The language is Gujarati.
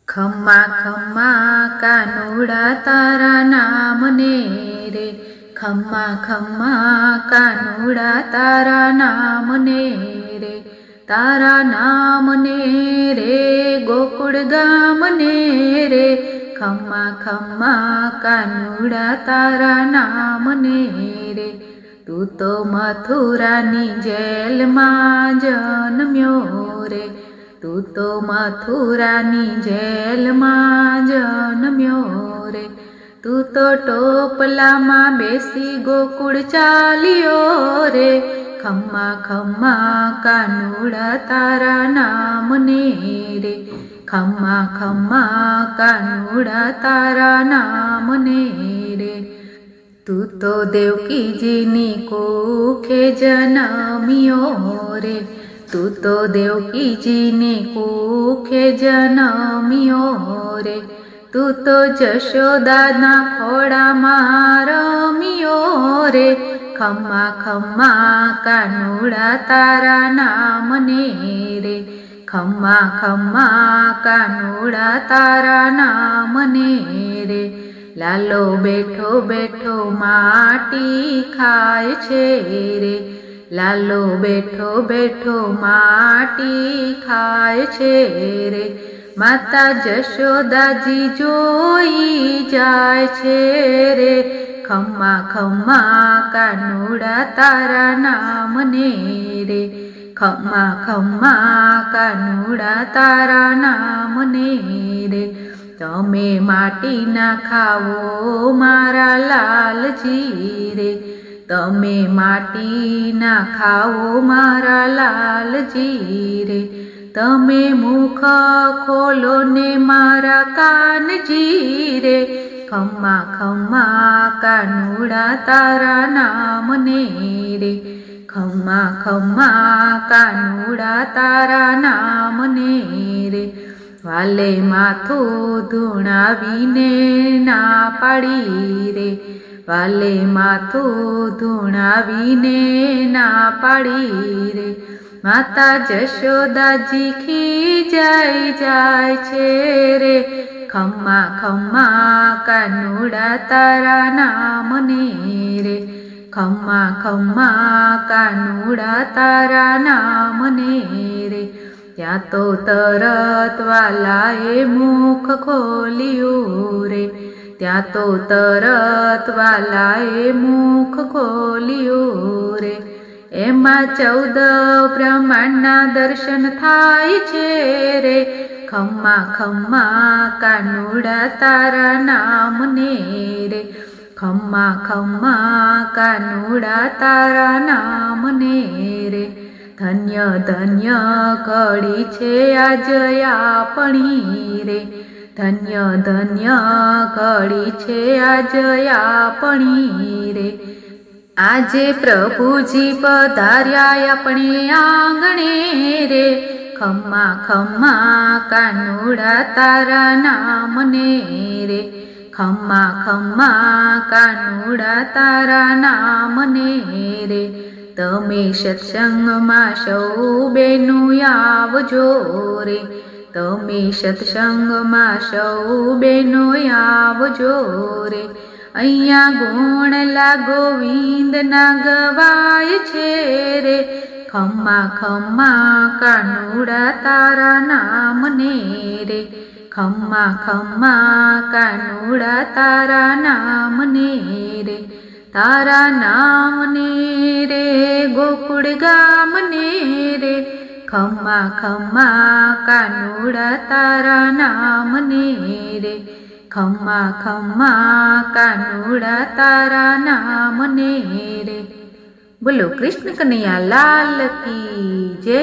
ખમ્મા ખમ્મા કાનુડા તારા નામને રે, ખમ્મા ખમ્મા કાનુડા તારા નામને રે, તારા નામને રે ગોકુળ ગામને રે, ખમ્મા ખમ્મા કાનુડા તારા નામને રે. તું તો મથુરાની જેલમાં જન્મ્યો રે, તું તો મથુરાની જેલમાં જન્મ્યો રે, તું તો ટોપલામાં બેસી ગોકુળ ચાલ્યો રે, ખમ્મા ખમ્મા કાનુડા તારા નામને રે, ખમ્મા ખમ્મા કાનુડા તારા નામને રે. તું તો દેવકીજીની કુખે જન્મ્યો રે, તું તો દેવકીજીની કુખે જન્મ્યો રે, તું તો જશોદાના ખોળામાં રમ્યો રે, ખમ્મા ખમ્મા કાનુડા તારા નામને રે, ખમ્મા ખમ્મા કાનુડા તારા નામને રે. લાલો બેઠો બેઠો માટી ખાય છે રે, લાલો બેઠો બેઠો માટી ખાય છે રે, માતા જશોદાજી જોઈ જાય છે રે, ખમ્મા ખમ્મા કાનુડા તારા નામને રે, ખમ્મા ખમ્મા કાનુડા તારા નામને રે. તમે માટીના ખાવો મારા લાલજી રે, તમે માટીના ખાવો મારા લાલજી રે, તમે મુખ ખોલો ને મારા કાનજી રે, ખમ્મા ખમ્મા કાનુડા તારા નામને રે, ખમ્મા ખમ્મા કાનુડા તારા નામને રે. વાલે માથું ધૂણાવીને ના પાડી રે, વાલે માથું ધૂણાવીને ના પાડી રે, માતા જશોદાજી ખીજાઈ જાય છે રે, ખમ્મા ખમ્મા કાનુડા તારા નામને રે, ખમ્મા ખમ્મા કાનુડા તારા નામને રે. ત્યાં તો તરત વાલાએ મુખ ખોલ્યું રે, ત્યાં તો તરત વાલાએ મુખ ખોલ્યું રે, એમાં 14 બ્રહ્માંડના દર્શન થાય છે રે, ખમ્મા ખમ્મા કાનુડા તારા નામને રે, ખમ્મા ખમ્મા કાનુડા તારા નામને રે. ધન્ય ધન્ય ઘડી છે આજ આપણી રે, ધન્ય ધન્ય ઘડી છે આજ આપણી રે. આજે પ્રભુજી પધાર્યા આપણે આંગણે રે, ખમ્મા ખમ્મા કાનુડા તારા નામને રે, ખમ્મા ખમ્મા કાનુડા તારા નામને રે. તમે સત્સંગમાં સૌ બેનું આવજો રે, તમે સત્સંગમાં સૌ બેનો આવજો રે, અહીંયા ગુણલા ગોવિંદના ગવાય છે રે, ખમ્મા ખમ્મા કાનુડા તારા નામને રે, ખમ્મા ખમ્મા કાનુડા તારા નામને રે. તારા નામને રે ગોકુળ ગામને રે, ખમ્મા ખમ્મા કાનુડા તારા નામને રે, ખમ્મા ખમ્મા કાનુડા તારા નામને રે. બોલો કૃષ્ણ કનૈયા લાલ કી જય.